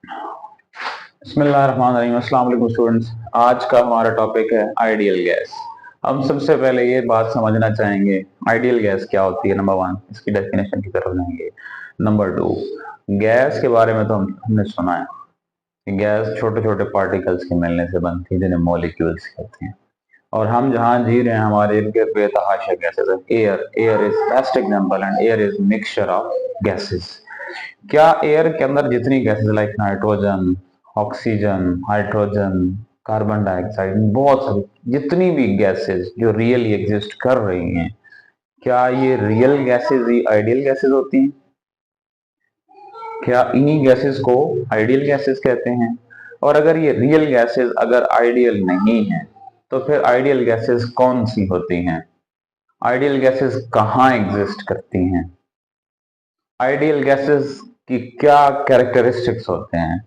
बिस्मिल्लाहिर्रहमानिर्रहीम। अस्सलाम वालेकुम स्टूडेंट्स। आज का हमारा टॉपिक है आइडियल गैस। हम सबसे पहले ये बात समझना चाहेंगे आइडियल गैस क्या होती है। नंबर वन, इसकी डेफिनेशन की तरफ जाएंगे। नंबर टू, गैस के बारे में तो हमने सुना है कि गैस छोटे छोटे पार्टिकल्स के मिलने से बनती है जिन्हें मॉलिक्यूल्स कहते हैं। और हम जहाँ जी रहे हैं हमारे इर्द गिर्द बेतहाशा गैसेस है। Air is best example and air is mixture of gases. क्या एयर के अंदर जितनी gases like nitrogen, oxygen, hydrogen, carbon dioxide, बहुत सारी जितनी भी गैसेस जो रियली एग्जिस्ट कर रही हैं, क्या ये रियल गैसेस ही आइडियल गैसेस होती हैं? क्या इन्हीं गैसेस को आइडियल गैसेस कहते हैं? और अगर ये रियल गैसेस अगर आइडियल नहीं है तो फिर आइडियल गैसेस कौन सी होती हैं? आइडियल गैसेस कहाँ एग्जिस्ट करती हैं? आइडियल गैसेस की क्या कैरेक्टरिस्टिक्स होते हैं?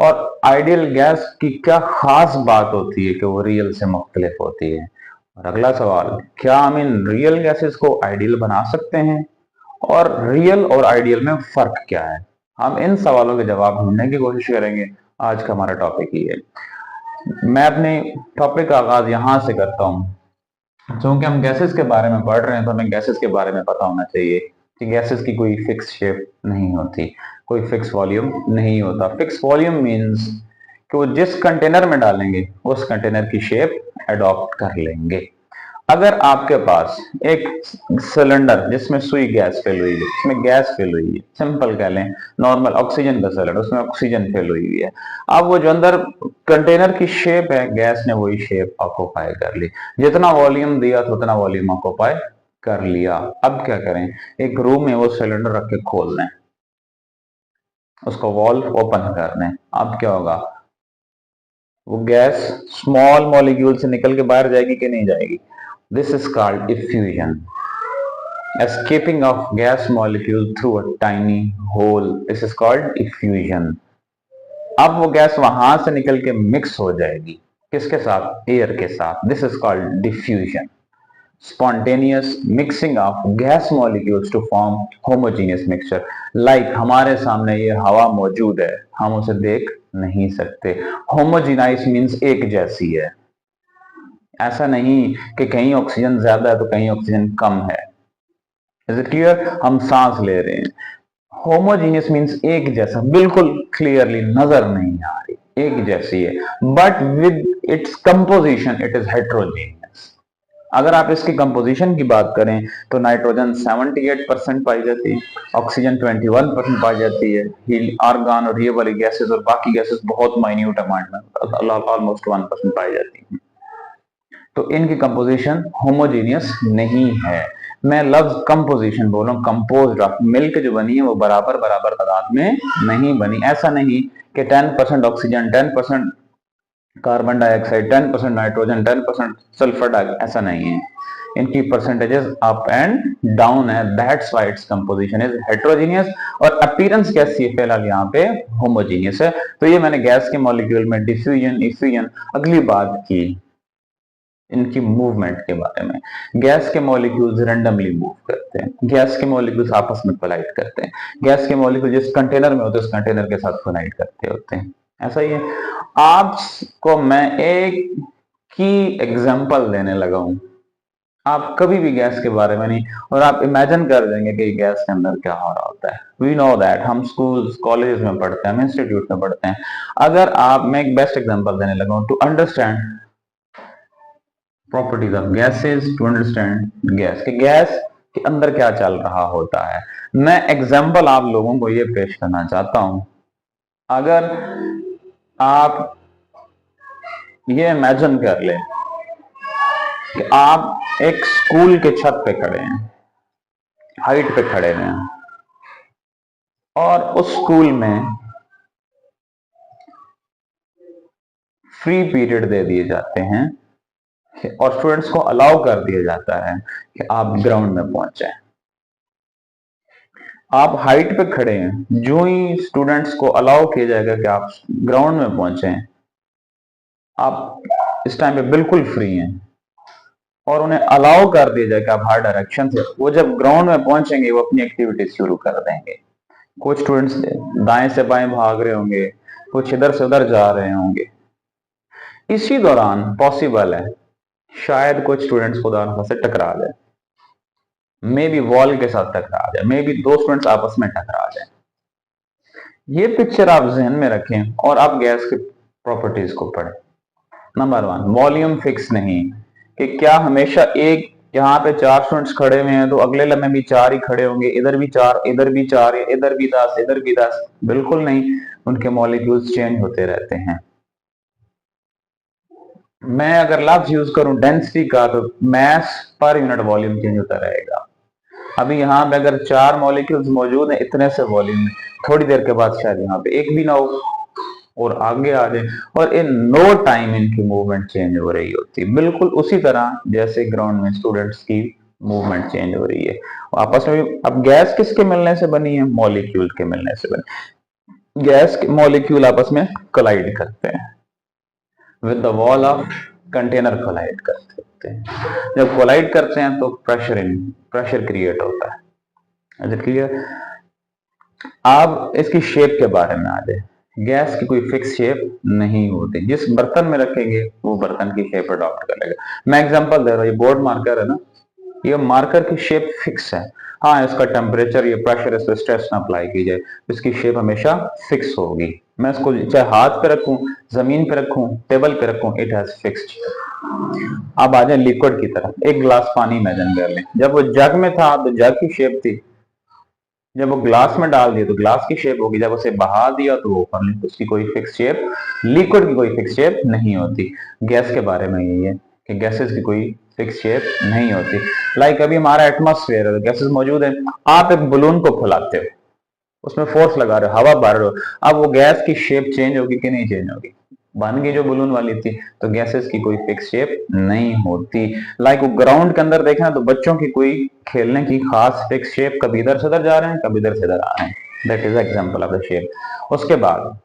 और आइडियल गैस की क्या खास बात होती है कि वो रियल से मुख्तलिफ होती है? और अगला सवाल, क्या हम इन रियल गैसेस को आइडियल बना सकते हैं? और रियल और आइडियल में फर्क क्या है? हम इन सवालों के जवाब ढूंढने की कोशिश करेंगे। आज का हमारा टॉपिक ही है। मैं अपने टॉपिक का आगाज यहां से करता हूं। क्योंकि हम गैसेस के बारे में पढ़ रहे हैं तो हमें गैसेस के बारे में पता होना चाहिए कि गैसेस की कोई फिक्स शेप नहीं होती, कोई फिक्स वॉल्यूम नहीं होता। फिक्स वॉल्यूम मींस कि वो जिस कंटेनर में डालेंगे उस कंटेनर की शेप अडॉप्ट कर लेंगे। अगर आपके पास एक सिलेंडर जिसमें सुई गैस फिल हुई है, उसमें गैस फिल हुई है, सिंपल कह लें नॉर्मल ऑक्सीजन का सिलेंडर, उसमें ऑक्सीजन फिल हुई हुई है। अब वो जो अंदर कंटेनर की शेप है, गैस ने वही शेप ऑक्यूपाई कर ली। जितना वॉल्यूम दिया तो उतना वॉल्यूम ऑक्यूपाई कर लिया। अब क्या करें, एक रूम में वो सिलेंडर रख के खोल दें, उसको वॉल्व ओपन कर दें। अब क्या होगा, वो गैस स्मॉल मॉलिक्यूल से निकल के बाहर जाएगी कि नहीं जाएगी? This is called diffusion, escaping of gas molecule through a tiny hole. This is called diffusion. अब वो गैस वहां से निकल के मिक्स हो जाएगी, किसके साथ? एयर के साथ। This is called diffusion, spontaneous mixing of gas molecules to form homogeneous mixture. Like हमारे सामने ये हवा मौजूद है, हम उसे देख नहीं सकते। होमोजीनाइज मीन्स एक जैसी है। ऐसा नहीं कि कहीं ऑक्सीजन ज्यादा है तो कहीं ऑक्सीजन कम है। Is it clear? हम सांस ले रहे हैं, होमोजीनियस मीन्स एक जैसा, बिल्कुल क्लियरली नजर नहीं आ रही, एक जैसी है। But with its composition it is heterogeneous. अगर आप इसकी कंपोजिशन की बात करें तो नाइट्रोजन 78% पाई जाती है, ऑक्सीजन 21% पाई जाती है, आर्गन और ये वाली गैसेस और बाकी गैसेस बहुत माइन्यूट अमाउंट में ऑलमोस्ट 1% पाई जाती है। तो इनकी कंपोजिशन होमोजीनियस नहीं है। मैं लफ्ज कंपोजिशन बोल रहा हूँ, कंपोज ऑफ, मिलकर जो बनी है वो बराबर बराबर तादाद में नहीं बनी। ऐसा नहीं कि 10% oxygen, 10% carbon dioxide, 10% nitrogen, 10% sulphur dioxide, ऐसा नहीं है। इनकी परसेंटेजेस अप एंड डाउन है। That's why its composition is heterogeneous. और अपीयरेंस कैसी है? फिलहाल यहाँ पे होमोजीनियस है। तो ये मैंने गैस के मॉलिक्यूल में डिफ्यूजन, इफ्यूजन। अगली बात की इनकी मूवमेंट के बारे में। गैस के मॉलिक्यूल्स रैंडमली मूव करते हैं, गैस के मॉलिक्यूल्स आपस में कोलाइड करते हैं, गैस के मॉलिक्यूल जिस कंटेनर में होते हैं उस कंटेनर के साथ कोलाइड करते होते हैं। ऐसा ही है। आपको मैं एक की एग्जांपल देने लगा हूं। आप कभी भी गैस के बारे में नहीं, और आप इमेजिन कर देंगे कि गैस के अंदर क्या हो रहा होता है। वी नो दैट, हम स्कूल कॉलेज में पढ़ते हैं, हम इंस्टीट्यूट में पढ़ते हैं। अगर आप, मैं एक बेस्ट एग्जांपल देने लगा हूं to understand properties of gases, to understand gas के, गैस के अंदर क्या चल रहा होता है। मैं एग्जांपल आप लोगों को ये पेश करना चाहता हूं। अगर आप ये इमेजिन कर लें कि आप एक स्कूल के छत पे खड़े हैं, हाइट पे खड़े हैं, और उस स्कूल में फ्री पीरियड दे दिए जाते हैं और स्टूडेंट्स को अलाउ कर दिया जाता है कि आप ग्राउंड में पहुंचे। आप हाइट पे खड़े हैं, जो ही स्टूडेंट्स को अलाउ किया जाएगा कि आप ग्राउंड में पहुंचे, आप इस टाइम पे बिल्कुल फ्री हैं और उन्हें अलाउ कर दिया जाए कि आप हर डायरेक्शन से, वो जब ग्राउंड में पहुंचेंगे वो अपनी एक्टिविटीज शुरू कर देंगे। कुछ स्टूडेंट्स दाएं से बाएं भाग रहे होंगे, कुछ इधर से उधर जा रहे होंगे। इसी दौरान पॉसिबल है शायद कुछ स्टूडेंट्स खुदा न खास्ता से टकरा जाए, मे बी वॉल के साथ टकरा जाए, मे बी दो स्टूडेंट्स आपस में टकरा जाए। ये पिक्चर आप जहन में रखें और आप गैस की प्रॉपर्टीज को पढ़ें। नंबर 1, वॉल्यूम फिक्स नहीं, कि क्या हमेशा एक यहाँ पे 4 स्टूडेंट्स खड़े हुए हैं तो अगले लम्हे भी 4 ही खड़े होंगे, इधर भी 4, इधर भी 4, इधर भी 10, इधर भी 10? बिल्कुल नहीं, उनके मॉलिक्यूल्स चेंज होते रहते हैं। मैं अगर लफ्ज यूज करूं डेंसिटी का तो mess per unit volume change होता रहेगा। अभी यहाँ पे अगर 4 मॉलिक्यूल्स मौजूद हैं इतने से वॉल्यूम, थोड़ी देर के बाद शायद यहाँ पे एक भी ना हो और आगे आ जाए, और इन नो टाइम इनकी मूवमेंट चेंज हो रही होती है, बिल्कुल उसी तरह जैसे ग्राउंड में स्टूडेंट्स की मूवमेंट चेंज हो रही है आपस में। अब गैस किसके मिलने से बनी है? मॉलिक्यूल के मिलने से बनी। गैस के मॉलिक्यूल आपस में कोलाइड करते हैं, with the wall of container collide करते हैं। जब कोलाइड करते हैं तो प्रेशर क्रिएट होता है। Is it clear? अब इसकी शेप के बारे में आ जाए। गैस की कोई फिक्स शेप नहीं होती, जिस बर्तन में रखेंगे वो बर्तन की शेप अडॉप्ट करेगा। मैं एग्जांपल दे रहा हूँ, ये बोर्ड मार्कर है ना, ये मार्कर की शेप फिक्स है। हाँ, इसका टेम्परेचर, ये प्रेशर, इस पर स्ट्रेस ना अप्लाई की जाए, इसकी शेप हमेशा फिक्स होगी। मैं इसको चाहे हाथ पे रखूं, जमीन पे रखूं, टेबल पे रखूं, इट हैज फिक्स्ड। अब आ जाए लिक्विड की तरफ। एक गिलास पानी इमेजिन कर लें, जब वो जग में था तो जग की शेप थी, जब वो ग्लास में डाल दिया तो ग्लास की शेप होगी, जब उसे बहा दिया तो वो ओपन, तो उसकी कोई फिक्स शेप, लिक्विड की कोई फिक्स शेप नहीं होती। गैस के बारे में यही है कि गैसेस की कोई फिक्स शेप नहीं होती। लाइक अभी हमारा एटमॉस्फेयर है, गैसेस मौजूद है, आप एक बलून को फुलाते हो, उसमें फोर्स लगा रहे हो, हवा भर रहे हो, अब वो गैस की शेप चेंज होगी कि नहीं चेंज होगी? बन गई जो बलून वाली थी। तो गैसेस की कोई फिक्स शेप नहीं होती। लाइक वो ग्राउंड के अंदर देखना तो बच्चों की कोई खेलने की खास फिक्स शेप, कभी इधर से उधर जा रहे हैं, कभी इधर से इधर आ रहे हैं, that is example of the shape. उसके बाद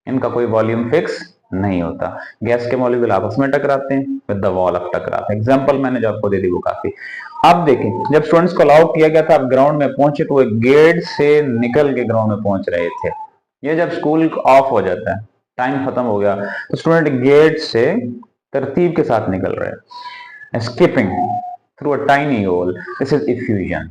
इनका कोई वॉल्यूम फिक्स नहीं होता। गैस के मॉलिक्यूल आपस में टकराते हैं, विद द वॉल ऑफ टकराते हैं। एग्जांपल मैंने जो आपको दे दी वो काफी। अब देखें, जब स्टूडेंट्स को अलाउ किया गया था आप ग्राउंड में पहुंचे तो वो गेट से निकल के ग्राउंड में पहुंच रहे थे। ये जब स्कूल ऑफ हो जाता है, टाइम खत्म हो गया, तो स्टूडेंट गेट से तरतीब के साथ निकल रहे हैं, skipping through a tiny hole, this is effusion.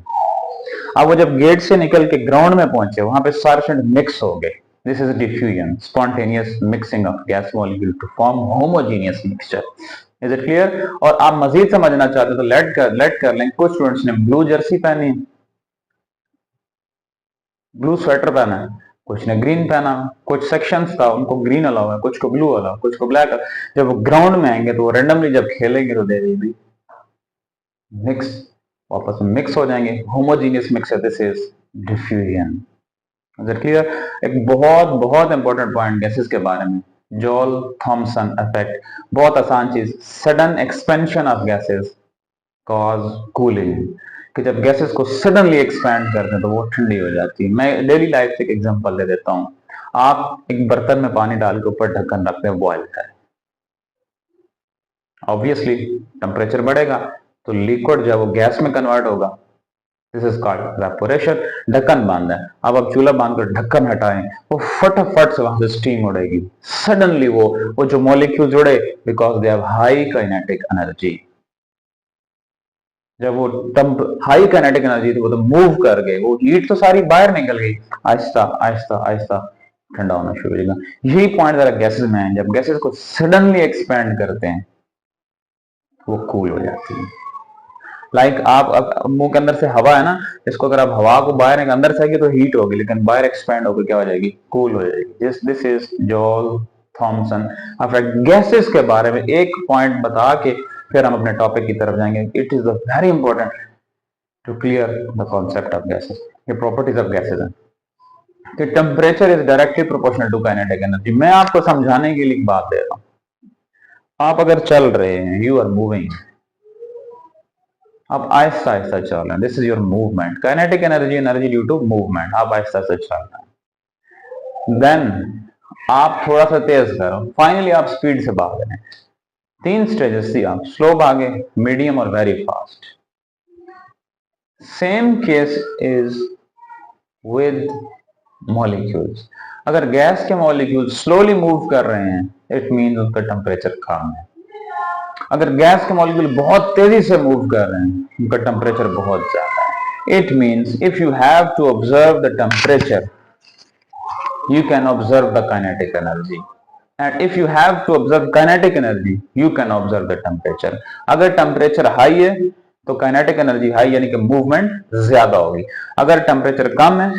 अब वो जब गेट से निकल के ग्राउंड में पहुंचे, वहां पे सारे स्टूडेंट मिक्स हो गए, this is diffusion, spontaneous mixing of gas molecule to form homogeneous mixture. Is it clear? और आप मजीद समझना चाहते हो तो लेट कर लें। कुछ स्टूडेंट्स ने ब्लू जर्सी पहनी, ब्लू स्वेटर पहना है, कुछ ने ग्रीन पहना, कुछ सेक्शंस था उनको ग्रीन अलाउ है, कुछ को ब्लू अलाउ, कुछ को ब्लैक। जब वो ग्राउंड में आएंगे तो वो रेंडमली जब खेलेंगे तो दे भी मिक्स, आपस में मिक्स हो जाएंगे, homogeneous mixture, this is diffusion. Is it clear? एक बहुत बहुत इंपॉर्टेंट पॉइंट गैसेस के बारे में, जॉल थॉमसन इफेक्ट, बहुत आसान चीज, sudden expansion of gases cause cooling, कि जब गैसेस को सडनली एक्सपैंड करते हैं तो वो ठंडी हो जाती है। मैं डेली लाइफ से एक एग्जांपल दे देता हूं। आप एक बर्तन में पानी डाल के ऊपर ढक्कन रखते हैं, बॉयल करें, ऑब्वियसली टेम्परेचर बढ़ेगा तो लिक्विड जो है वो गैस में कन्वर्ट होगा, दिस इज कॉल्ड इवेपोरेशन। ढक्कन बांधा है, अब आप चूल्हा बांध कर ढक्कन हटाएं, वो फटाफट से वहां से स्टीम उड़ेगी, सडनली वो जो मॉलिक्यूल जुड़े, because they have high kinetic energy, जब वो टम्प हाई काइनेटिक एनर्जी थी वो तो मूव कर गए, वो हीट तो सारी बाहर निकल गई, आहिस्ता आहिस्ता आहिस्ता ठंडा होना शुरू हो जाएगा। यही पॉइंट जरा गैसेस में है, जब गैसेस को सडनली एक्सपैंड करते हैं वो कूल हो जाती है। लाइक आप मुंह के अंदर से हवा है ना, इसको अगर आप हवा को बाहर अंदर से आएगी तो हीट होगी, लेकिन बाहर एक्सपैंड होकर क्या हो जाएगी? कूल हो जाएगी। This is Joule Thomson effect. Gases के बारे में एक पॉइंट बता के फिर हम अपने टॉपिक की तरफ जाएंगे। It is very important to clear the concept of gases. ये प्रॉपर्टीज ऑफ गैसेस हैं कि temperature is directly proportional to kinetic energy. मैं आपको समझाने के लिए एक बात दे रहा हूं, आप अगर चल रहे हैं, यू आर मूविंग, आप आहिस्ता आहिस्ता चल रहे हैं, this is your movement, kinetic energy, energy due to movement, आप आहिस्ता आहिस्ता चल रहे हैं, देन आप थोड़ा सा तेज करो, फाइनली आप स्पीड से भाग रहे हैं। 3 स्टेजेस थी, आप स्लो भागे, मीडियम और very fast. Same case is with molecules. अगर गैस के मॉलिक्यूल स्लोली मूव कर रहे हैं, इट मीन्स उसका टेम्परेचर कम है। अगर गैस के मॉलिक्यूल बहुत तेजी से मूव कर रहे हैं, उनका टेम्परेचर बहुत ज्यादा है। It means if you have to observe the temperature, you can observe the kinetic energy, and if you have to observe kinetic energy, you can observe the temperature. अगर टेम्परेचर हाई है तो kinetic energy high यानी कि movement ज्यादा होगी। अगर temperature कम है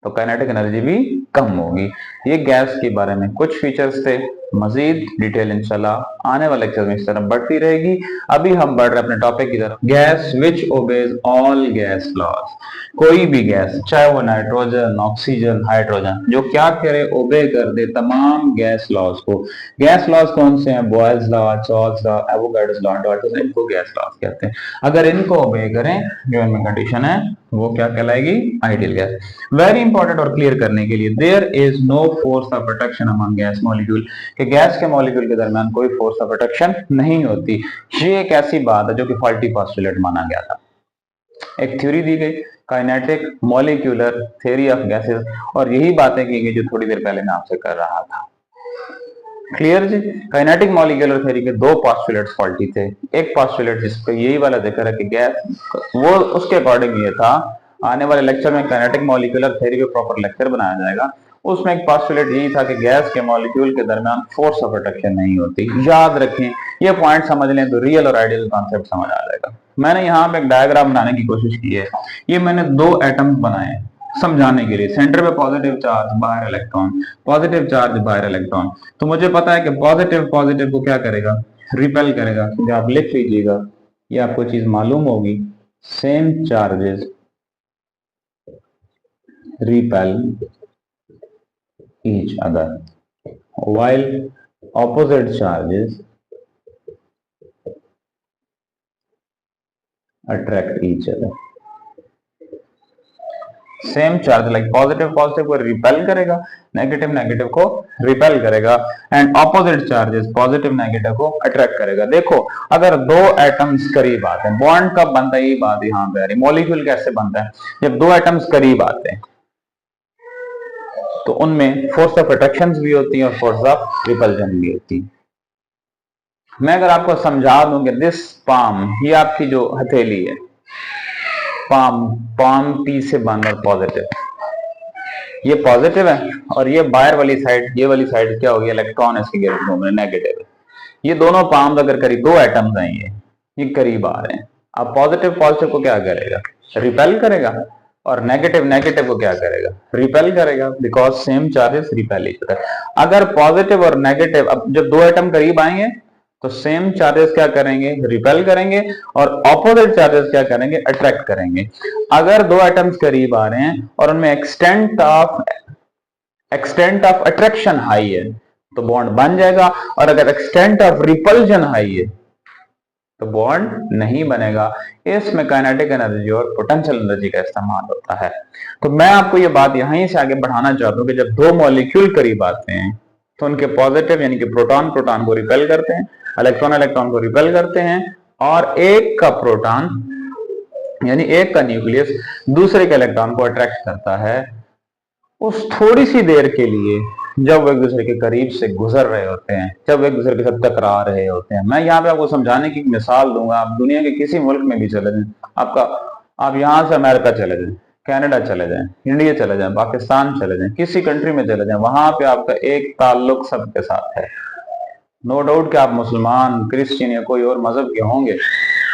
तो काइनेटिक एनर्जी भी कम होगी। ये गैस के बारे में कुछ फीचर्स थे। मजीद डिटेल इंशाल्लाह आने वाले लेक्चर में इस तरह बढ़ती रहेगी। अभी हम बढ़ रहे हैं अपने टॉपिक की तरफ। Gas which obeys all gas laws, कोई भी गैस, चाहे वो नाइट्रोजन, ऑक्सीजन, हाइड्रोजन, जो क्या करे, ओबे कर दे तमाम गैस लॉज को। गैस लॉज कौन से हैं? Boyle's law, Charles law, Avogadro's law, इनको गैस लॉज कहते हैं। अगर इनको ओबे करें, जो इनमें कंडीशन है, वो क्या कहलाएगी? Ideal gas. वेरी इंपॉर्टेंट और क्लियर करने के लिए, there is no force of attraction among gas molecule, कि गैस के मॉलिक्यूल के दरमियान कोई फोर्स ऑफ अट्रैक्शन नहीं होती। ये एक ऐसी बात है जो कि फॉल्टी पोस्टुलेट माना गया था। एक थ्योरी दी गई, kinetic molecular theory of gases, और यही बातें की गई जो थोड़ी देर पहले मैं आपसे कर रहा था। क्लियर जी? काइनेटिक मॉलिक्यूलर थ्योरी के दो पोस्टुलेट्स फॉल्टी थे। एक पोस्टुलेट जिसको यही वाला जिक्र है कि गैस, वो उसके अकॉर्डिंग ये था, आने वाले लेक्चर में काइनेटिक मॉलिक्यूलर थ्योरी पे प्रॉपर लेक्चर बनाया जाएगा। उसमें एक पोस्टुलेट यही था कि गैस के मॉलिक्यूल के दरमियान फोर्स ऑफ अट्रैक्शन नहीं होती। याद रखें, ये पॉइंट समझ लें तो रियल और आइडियल कॉन्सेप्ट समझ आ जाएगा। मैंने यहाँ पे एक डायग्राम बनाने की कोशिश की है। ये मैंने दो एटम्स बनाए समझाने के लिए। सेंटर पे पॉजिटिव चार्ज, बाहर इलेक्ट्रॉन, पॉजिटिव चार्ज, बाहर इलेक्ट्रॉन। तो मुझे पता है कि पॉजिटिव पॉजिटिव को क्या करेगा? रिपेल करेगा। तो आप लिख लीजिएगा, ये आपको चीज मालूम होगी, same charges repel each other while opposite charges attract each other. Same charge like positive positive को रिपेल करेगा, नेगेटिव नेगेटिव को रिपेल करेगा, and opposite charges positive negative को अट्रैक्ट करेगा। देखो, अगर दो एटम्स करीब आते हैं, बॉन्ड कब बनता है, ये बात यहाँ पे आ रही। मॉलिक्यूल कैसे बनता है? जब दो एटम्स करीब आते हैं तो उनमें फोर्स ऑफ अट्रैक्शन भी होती है और फोर्स ऑफ रिपल्जन भी होती है। मैं अगर आपको समझा दूं कि दिस पाम, ये आपकी जो हथेली है, पाम, पाम पी से बनकर पॉजिटिव, ये पॉजिटिव है, और ये बाहर वाली साइड, ये वाली साइड क्या होगी? इलेक्ट्रॉन इसके गिर घूम नेगेटिव है। ये दोनों पाम अगर करीब, दो एटम्स हैं, ये करीब आ रहे हैं। अब पॉजिटिव पॉजिटिव को क्या करेगा? रिपेल करेगा, और नेगेटिव नेगेटिव को क्या करेगा? रिपेल करेगा, because same charges repel each other. अगर पॉजिटिव और नेगेटिव, अब जब दो एटम करीब आएंगे तो सेम चार्जेस क्या करेंगे? रिपेल करेंगे, और ऑपोजिट चार्जेस क्या करेंगे? अट्रैक्ट करेंगे। अगर दो एटम्स करीब आ रहे हैं और उनमें एक्सटेंट ऑफ अट्रैक्शन हाई है तो बॉन्ड बन जाएगा, और अगर एक्सटेंट ऑफ रिपल्जन हाई है तो बॉन्ड नहीं बनेगा। इसमें काइनेटिक एनर्जी और पोटेंशियल एनर्जी का इस्तेमाल होता है। तो मैं आपको ये बात यहीं से आगे बढ़ाना चाहता हूं कि जब दो मॉलिक्यूल करीब आते हैं तो उनके पॉजिटिव यानी कि प्रोटॉन प्रोटॉन को रिपेल करते हैं, इलेक्ट्रॉन इलेक्ट्रॉन को रिपेल करते हैं, और एक का प्रोटॉन यानी एक का न्यूक्लियस दूसरे के इलेक्ट्रॉन को अट्रैक्ट करता है उस थोड़ी सी देर के लिए जब वो एक दूसरे के करीब से गुजर रहे होते हैं, जब एक दूसरे के साथ टकरा रहे होते हैं। मैं यहाँ पे आपको समझाने की मिसाल दूंगा। आप दुनिया के किसी मुल्क में भी चले जाएं, आप यहाँ से अमेरिका चले जाएं, कनाडा चले जाएं, इंडिया चले जाएं, पाकिस्तान चले जाएं, किसी कंट्री में चले जाएं, वहां पे आपका एक ताल्लुक सबके साथ है। नो डाउट कि आप मुसलमान, क्रिश्चियन या कोई और मजहब के होंगे,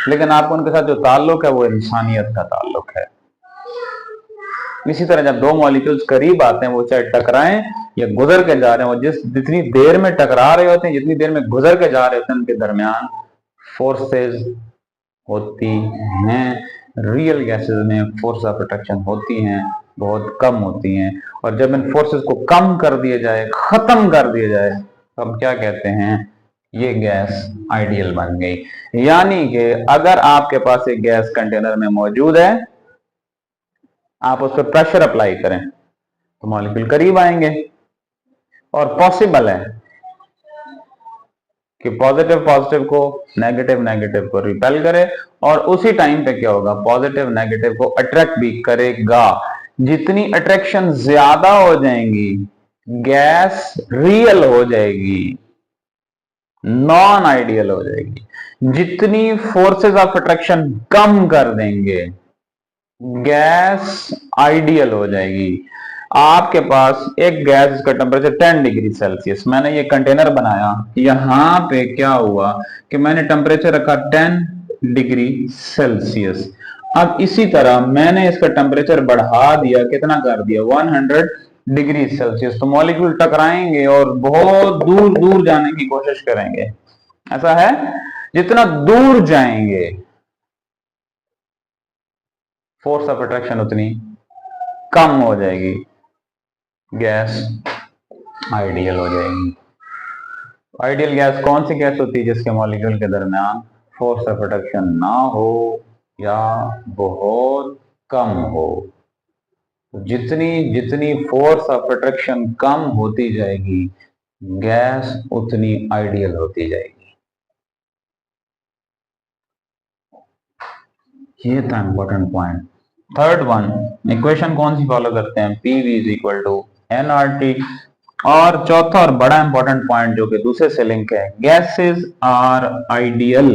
लेकिन आपको उनके साथ जो ताल्लुक है वो इंसानियत का ताल्लुक है। इसी तरह जब दो मॉलिक्यूल्स करीब आते हैं, वो चाहे टकराएं या गुजर के जा रहे हैं, वो जितनी देर में टकरा रहे होते हैं, जितनी देर में गुजर के जा रहे होते हैं, उनके दरमियान फोर्सेस होती हैं। रियल गैसेस में फोर्स ऑफ अट्रैक्शन होती हैं, बहुत कम होती हैं, और जब इन फोर्सेस को कम कर दिया जाए, खत्म कर दिया जाए, तो हम क्या कहते हैं? ये गैस आइडियल बन गई। यानी कि अगर आपके पास एक गैस कंटेनर में मौजूद है, आप उस पर प्रेशर अप्लाई करें तो मॉलिक्यूल करीब आएंगे, और पॉसिबल है कि पॉजिटिव पॉजिटिव को, नेगेटिव नेगेटिव को रिपेल करे, और उसी टाइम पे क्या होगा? पॉजिटिव नेगेटिव को अट्रैक्ट भी करेगा। जितनी अट्रैक्शन ज्यादा हो जाएंगी गैस रियल हो जाएगी, नॉन आइडियल हो जाएगी। जितनी फोर्सेस ऑफ अट्रैक्शन कम कर देंगे, गैस आइडियल हो जाएगी। आपके पास एक गैस का टेम्परेचर 10 डिग्री सेल्सियस, मैंने ये कंटेनर बनाया, यहां पे क्या हुआ कि मैंने टेम्परेचर रखा 10 डिग्री सेल्सियस। अब इसी तरह मैंने इसका टेम्परेचर बढ़ा दिया, कितना कर दिया, 100 डिग्री सेल्सियस। तो मॉलिक्यूल टकराएंगे और बहुत दूर दूर जाने की कोशिश करेंगे। ऐसा है, जितना दूर जाएंगे फोर्स ऑफ अट्रैक्शन उतनी कम हो जाएगी, गैस आइडियल हो जाएगी। आइडियल गैस कौन सी गैस होती है जिसके मॉलिक्यूल के दरमियान फोर्स ऑफ अट्रैक्शन ना हो या बहुत कम हो। जितनी जितनी फोर्स ऑफ अट्रैक्शन कम होती जाएगी, गैस उतनी आइडियल होती जाएगी। ये था important point. Third one, equation कौन सी फॉलो करते हैं, PV is equal to nRT. और चौथा और बड़ा इंपॉर्टेंट पॉइंट जो कि दूसरे से लिंक है, गैसेस आर आइडियल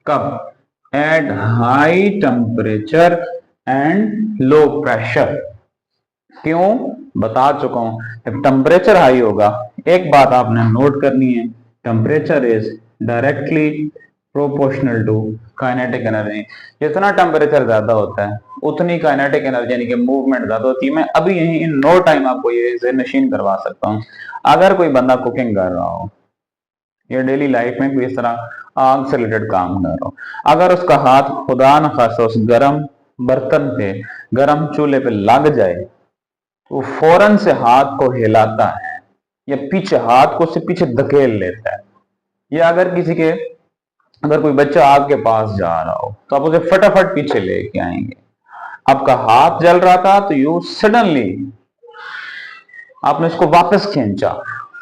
कब, at high temperature and low pressure. क्यों, बता चुका हूं। जब टेम्परेचर हाई होगा, एक बात आपने नोट करनी है, temperature is directly proportional to kinetic energy. जितना टेम्परेचर ज्यादा होता है उतनी काइनेटिक एनर्जी यानी कि मूवमेंट ज्यादा होती है। मैं अभी यही इन नो टाइम आपको ये मशीन करवा सकता हूँ। अगर कोई बंदा कुकिंग कर रहा हो या डेली लाइफ में कोई इस तरह आग से रिलेटेड काम कर रहा हो, अगर उसका हाथ खुदा न खासा उस गर्म बर्तन पे, गर्म चूल्हे पे लग जाए, तो फौरन से हाथ को हिलाता है या पीछे हाथ को से पीछे धकेल लेता है। या अगर कोई बच्चा आपके पास जा रहा हो तो आप उसे फटाफट पीछे लेके आएंगे। आपका हाथ जल रहा था तो यू सडनली आपने इसको वापस खींचा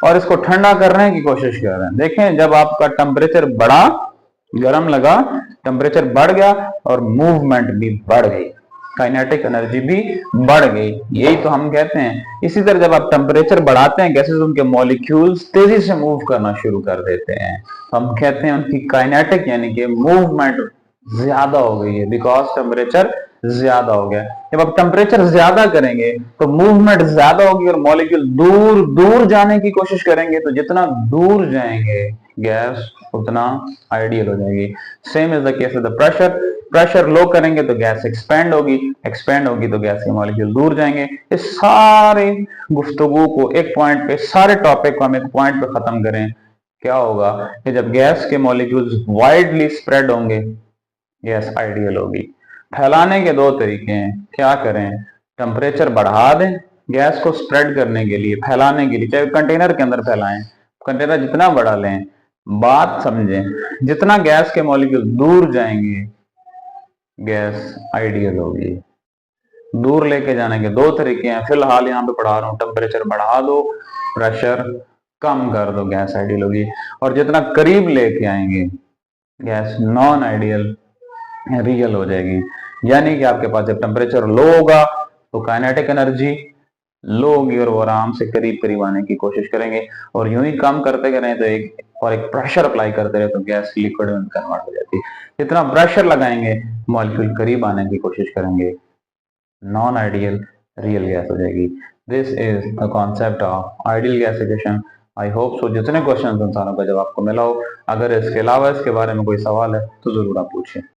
और इसको ठंडा करने की कोशिश कर रहे हैं। देखें, जब आपका टेम्परेचर बढ़ा, गर्म लगा, टेम्परेचर बढ़ गया और मूवमेंट भी बढ़ गई, काइनेटिक एनर्जी भी बढ़ गई। यही तो हम कहते हैं। इसी तरह जब आप टेम्परेचर बढ़ाते हैं, गैसेस उनके मॉलिक्यूल्स तेजी से मूव करना शुरू कर देते हैं, तो हम कहते हैं उनकी काइनेटिक यानी कि मूवमेंट ज्यादा हो गई है, बिकॉज टेम्परेचर ज्यादा हो गया। जब आप टेम्परेचर ज्यादा करेंगे तो मूवमेंट ज्यादा होगी और मॉलिक्यूल दूर दूर जाने की कोशिश करेंगे। तो जितना दूर जाएंगे गैस उतना आइडियल हो जाएगी। Same is the case with the pressure. Pressure low करेंगे तो गैस एक्सपेंड होगी, एक्सपेंड होगी तो गैस के मॉलिक्यूल दूर जाएंगे। इस सारे गुफ्तगू को एक पॉइंट पे, सारे टॉपिक को हम एक पॉइंट पे खत्म करें, क्या होगा कि जब गैस के मॉलिक्यूल्स वाइडली स्प्रेड होंगे, गैस आइडियल होगी। फैलाने के दो तरीके हैं, क्या करें, टेम्परेचर बढ़ा दें गैस को स्प्रेड करने के लिए, फैलाने के लिए, चाहे कंटेनर के अंदर फैलाएं, कंटेनर जितना बड़ा लें। बात समझें, जितना गैस के मॉलिक्यूल दूर जाएंगे गैस आइडियल होगी। दूर लेके जाने के दो तरीके हैं, फिलहाल यहाँ पे पढ़ा रहा हूं, टेम्परेचर बढ़ा दो, प्रेशर कम कर दो, गैस आइडियल होगी। और जितना करीब लेके आएंगे गैस नॉन आइडियल रियल हो जाएगी। यानी कि आपके पास जब टेम्परेचर लो होगा तो काइनेटिक एनर्जी लो होगी और वो आराम से करीब करीब आने की कोशिश करेंगे। और यूं ही कम करते करें तो एक प्रेशर अप्लाई करते रहे तो गैस लिक्विड में कन्वर्ट हो जाती है। जितना प्रेशर लगाएंगे मॉलिक्यूल करीब आने की कोशिश करेंगे, नॉन आइडियल रियल गैस हो जाएगी। This is a concept of ideal gasification. I hope so जितने क्वेश्चन उन सारों का जवाब आपको मिला हो। अगर इसके अलावा इसके बारे में कोई सवाल है तो जरूर आप पूछें।